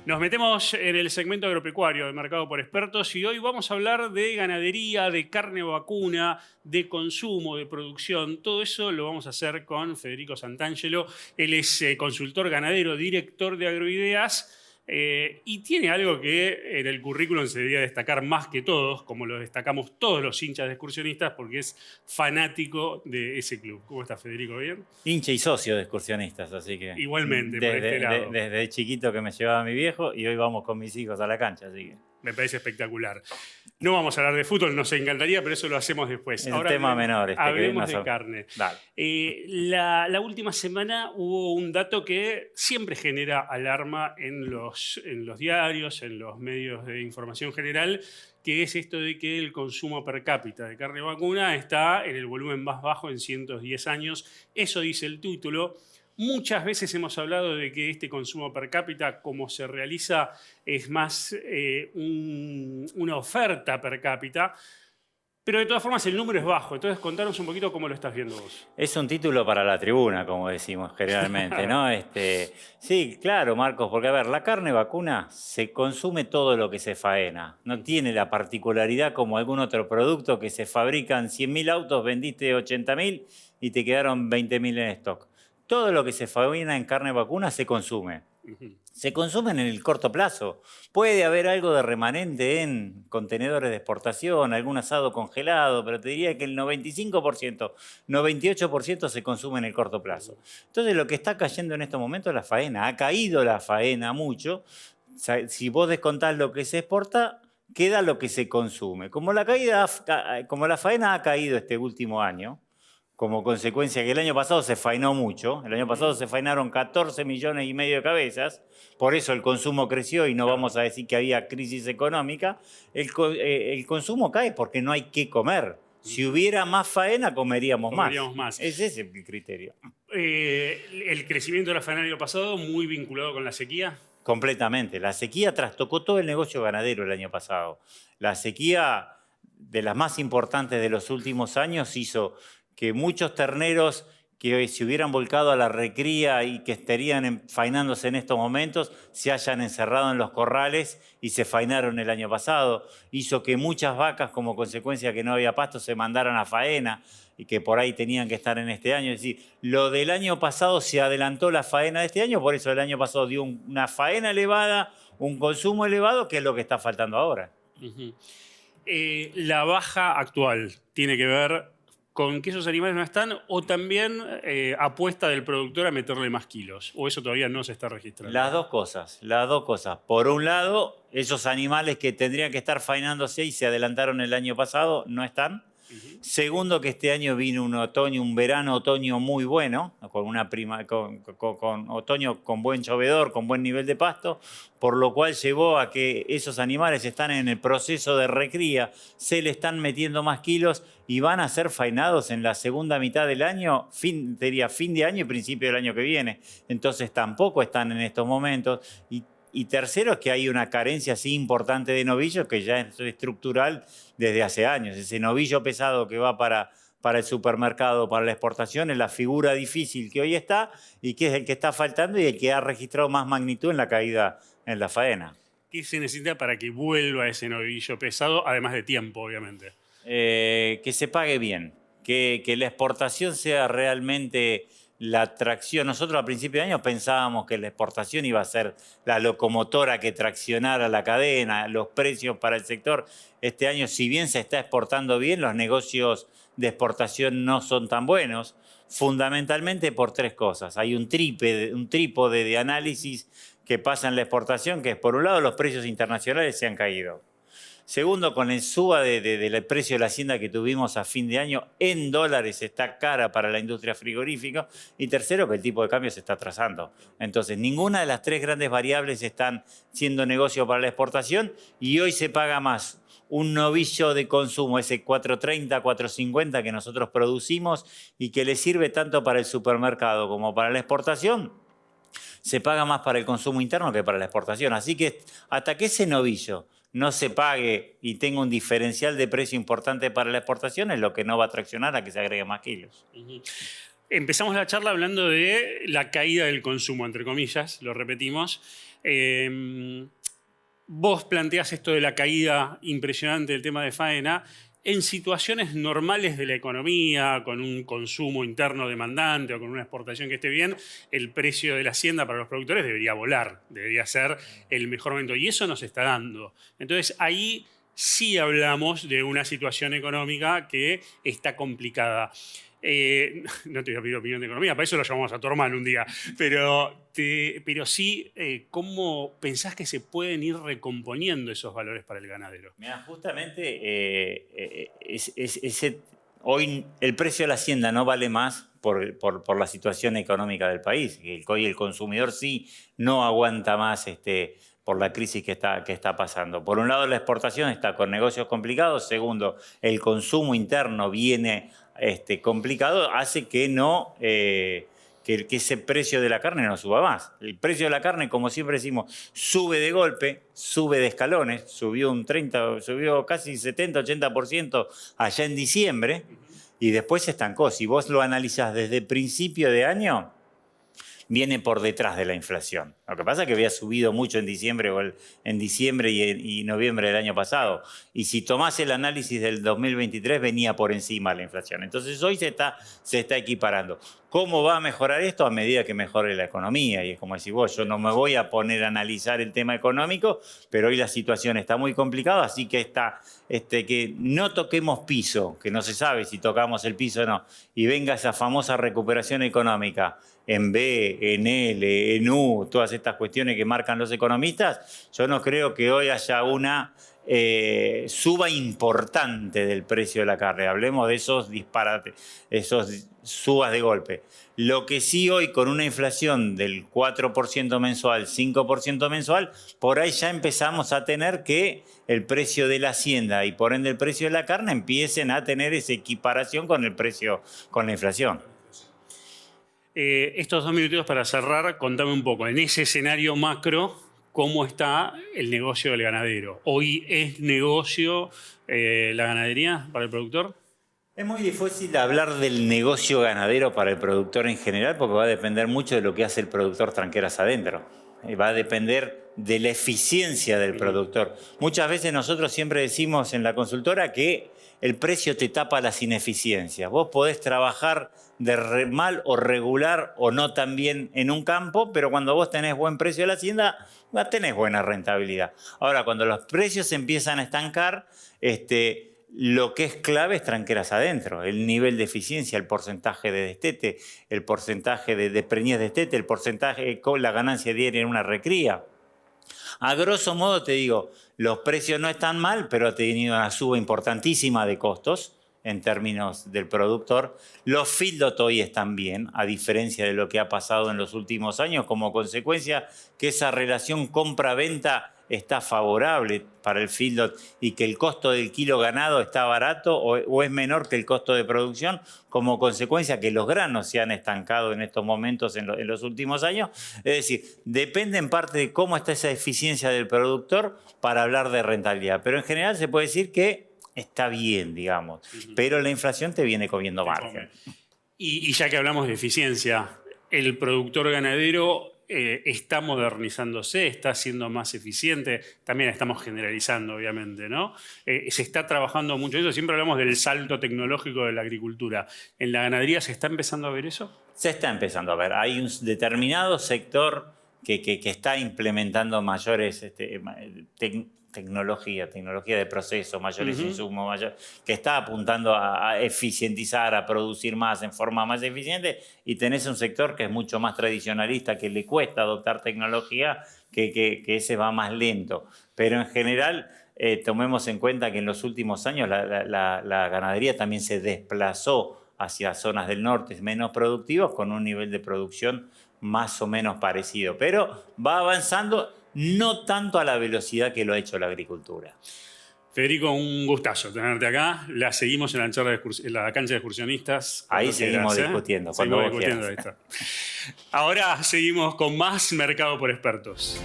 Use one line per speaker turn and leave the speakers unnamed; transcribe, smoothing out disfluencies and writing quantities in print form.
Nos metemos en el segmento agropecuario de Mercado por Expertos y hoy vamos a hablar de ganadería, de carne vacuna, de consumo, de producción. Todo eso lo vamos a hacer con Federico Santangelo. Él es consultor ganadero, director de Agroideas. Y tiene algo que en el currículum se debería destacar más que todos, como lo destacamos todos los hinchas de excursionistas, porque es fanático de ese club. ¿Cómo está, Federico? ¿Bien?
Hincha y socio de excursionistas, así que
Igualmente, por este lado.
desde chiquito que me llevaba mi viejo y hoy vamos con mis hijos a la cancha, así que
Me parece espectacular. No vamos a hablar de fútbol, nos encantaría, pero eso lo hacemos después.
es un tema menor.
Hablemos de carne.
Dale.
La última semana hubo un dato que siempre genera alarma en los diarios, en los medios de información general, que es esto de que el consumo per cápita de carne vacuna está en el volumen más bajo en 110 años. Eso dice el título. Muchas veces hemos hablado de que este consumo per cápita, como se realiza, es más una oferta per cápita, pero de todas formas el número es bajo. Entonces, contanos un poquito cómo lo estás viendo vos.
Es un título para la tribuna, como decimos generalmente, ¿no? Sí, claro, Marcos, porque a ver, la carne vacuna se consume todo lo que se faena. No tiene la particularidad como algún otro producto que se fabrican 100.000 autos, vendiste 80.000 y te quedaron 20.000 en stock. Todo lo que se fabrica en carne vacuna se consume. Se consume en el corto plazo. Puede haber algo de remanente en contenedores de exportación, algún asado congelado, pero te diría que el 95%, 98% se consume en el corto plazo. Entonces lo que está cayendo en estos momentos es la faena. Ha caído la faena mucho. Si vos descontás lo que se exporta, queda lo que se consume. Como la faena ha caído este último año, como consecuencia que el año pasado se faenó mucho, el año pasado se faenaron 14,5 millones de cabezas, por eso el consumo creció y no vamos a decir que había crisis económica, el consumo cae porque no hay qué comer. Si hubiera más faena, comeríamos más. Ese es el criterio.
El crecimiento de la faena del año pasado, muy vinculado con la sequía.
Completamente. La sequía trastocó todo el negocio ganadero el año pasado. La sequía, de las más importantes de los últimos años, hizo que muchos terneros que se hubieran volcado a la recría y que estarían faenándose en estos momentos se hayan encerrado en los corrales y se faenaron el año pasado. Hizo que muchas vacas, como consecuencia que no había pasto, se mandaran a faena y que por ahí tenían que estar en este año. Es decir, lo del año pasado se adelantó la faena de este año, por eso el año pasado dio una faena elevada, un consumo elevado, que es lo que está faltando ahora.
La baja actual tiene que ver con que esos animales no están, o también apuesta del productor a meterle más kilos, o eso todavía no se está registrando.
Las dos cosas. Por un lado, esos animales que tendrían que estar faenándose y se adelantaron el año pasado no están. Segundo, que este año vino un verano-otoño muy bueno, con otoño con buen llovedor, con buen nivel de pasto, por lo cual llevó a que esos animales están en el proceso de recría, se le están metiendo más kilos y van a ser faenados en la segunda mitad del año, fin de año y principio del año que viene. Entonces tampoco están en estos momentos. Y tercero es que hay una carencia así importante de novillos que ya es estructural desde hace años. Ese novillo pesado que va para el supermercado, para la exportación, es la figura difícil que hoy está y que es el que está faltando y el que ha registrado más magnitud en la caída en la faena.
¿Qué se necesita para que vuelva ese novillo pesado, además de tiempo, obviamente?
Que se pague bien, que la exportación sea realmente la tracción. Nosotros a principio de año pensábamos que la exportación iba a ser la locomotora que traccionara la cadena, los precios para el sector. Este año, si bien se está exportando bien, los negocios de exportación no son tan buenos, fundamentalmente por tres cosas. Hay un trípode de análisis que pasa en la exportación, que es, por un lado, los precios internacionales se han caído. Segundo, con el suba del precio de la hacienda que tuvimos a fin de año, en dólares está cara para la industria frigorífica. Y tercero, que el tipo de cambio se está atrasando. Entonces, ninguna de las tres grandes variables están siendo negocio para la exportación y hoy se paga más un novillo de consumo, ese 430, 450 que nosotros producimos y que le sirve tanto para el supermercado como para la exportación, se paga más para el consumo interno que para la exportación. Así que hasta que ese novillo no se pague y tenga un diferencial de precio importante para la exportación, es lo que no va a traccionar a que se agreguen más kilos.
Empezamos la charla hablando de la caída del consumo, entre comillas, lo repetimos. Vos planteás esto de la caída impresionante del tema de faena. En situaciones normales de la economía, con un consumo interno demandante o con una exportación que esté bien, el precio de la hacienda para los productores debería volar, debería ser el mejor momento. Y eso nos está dando. Entonces ahí sí hablamos de una situación económica que está complicada. No te voy a pedir opinión de economía, para eso lo llamamos a tu hermano un día, pero sí, ¿cómo pensás que se pueden ir recomponiendo esos valores para el ganadero?
Mira, justamente hoy el precio de la hacienda no vale más por la situación económica del país. Hoy el consumidor sí no aguanta más por la crisis que está pasando. Por un lado, la exportación está con negocios complicados. Segundo, el consumo interno viene complicado, hace que que ese precio de la carne no suba más. El precio de la carne, como siempre decimos, sube de golpe, sube de escalones, subió casi 70-80% allá en diciembre y después se estancó. Si vos lo analizás desde principio de año, viene por detrás de la inflación. Lo que pasa es que había subido mucho en diciembre y noviembre del año pasado. Y si tomás el análisis del 2023, venía por encima la inflación. Entonces hoy se está equiparando. ¿Cómo va a mejorar esto? A medida que mejore la economía. Y es como decís vos, yo no me voy a poner a analizar el tema económico, pero hoy la situación está muy complicada, así que que no toquemos piso, que no se sabe si tocamos el piso o no, y venga esa famosa recuperación económica en B, en L, en U, todas estas cuestiones que marcan los economistas, yo no creo que hoy haya una suba importante del precio de la carne. Hablemos de esos disparates, esos subas de golpe. Lo que sí hoy, con una inflación del 4% mensual, 5% mensual, por ahí ya empezamos a tener que el precio de la hacienda y por ende el precio de la carne empiecen a tener esa equiparación con el precio, con la inflación.
Estos 2 minutitos para cerrar, contame un poco, en ese escenario macro, ¿cómo está el negocio del ganadero? ¿Hoy es negocio la ganadería para el productor?
Es muy difícil hablar del negocio ganadero para el productor en general porque va a depender mucho de lo que hace el productor tranqueras adentro. Va a depender de la eficiencia del productor. Muchas veces nosotros siempre decimos en la consultora que el precio te tapa las ineficiencias. Vos podés trabajar de mal o regular o no tan bien en un campo, pero cuando vos tenés buen precio de la hacienda, tenés buena rentabilidad. Ahora, cuando los precios se empiezan a estancar, lo que es clave es tranqueras adentro, el nivel de eficiencia, el porcentaje de destete, el porcentaje de preñez de destete, el porcentaje con la ganancia diaria en una recría. A grosso modo te digo, los precios no están mal, pero ha tenido una suba importantísima de costos en términos del productor. Los feedlot hoy están bien, a diferencia de lo que ha pasado en los últimos años, como consecuencia que esa relación compra-venta está favorable para el feedlot y que el costo del kilo ganado está barato o es menor que el costo de producción, como consecuencia que los granos se han estancado en estos momentos en los últimos años. Es decir, depende en parte de cómo está esa eficiencia del productor para hablar de rentabilidad. Pero en general se puede decir que está bien, digamos, pero la inflación te viene comiendo margen.
Y ya que hablamos de eficiencia, el productor ganadero está modernizándose, está siendo más eficiente, también estamos generalizando, obviamente, ¿no? Se está trabajando mucho en eso, siempre hablamos del salto tecnológico de la agricultura. ¿En la ganadería se está empezando a ver eso?
Se está empezando a ver. Hay un determinado sector que está implementando mayores tecnología de proceso, mayores insumos, que está apuntando a eficientizar, a producir más en forma más eficiente, y tenés un sector que es mucho más tradicionalista, que le cuesta adoptar tecnología, que ese va más lento. Pero en general, tomemos en cuenta que en los últimos años la ganadería también se desplazó hacia zonas del norte menos productivas, con un nivel de producción más o menos parecido. Pero va avanzando, no tanto a la velocidad que lo ha hecho la agricultura.
Federico, un gustazo tenerte acá. La seguimos en la cancha de excursionistas.
Ahí seguimos discutiendo.
Seguimos discutiendo. Ahí está. Ahora seguimos con más Mercado por Expertos.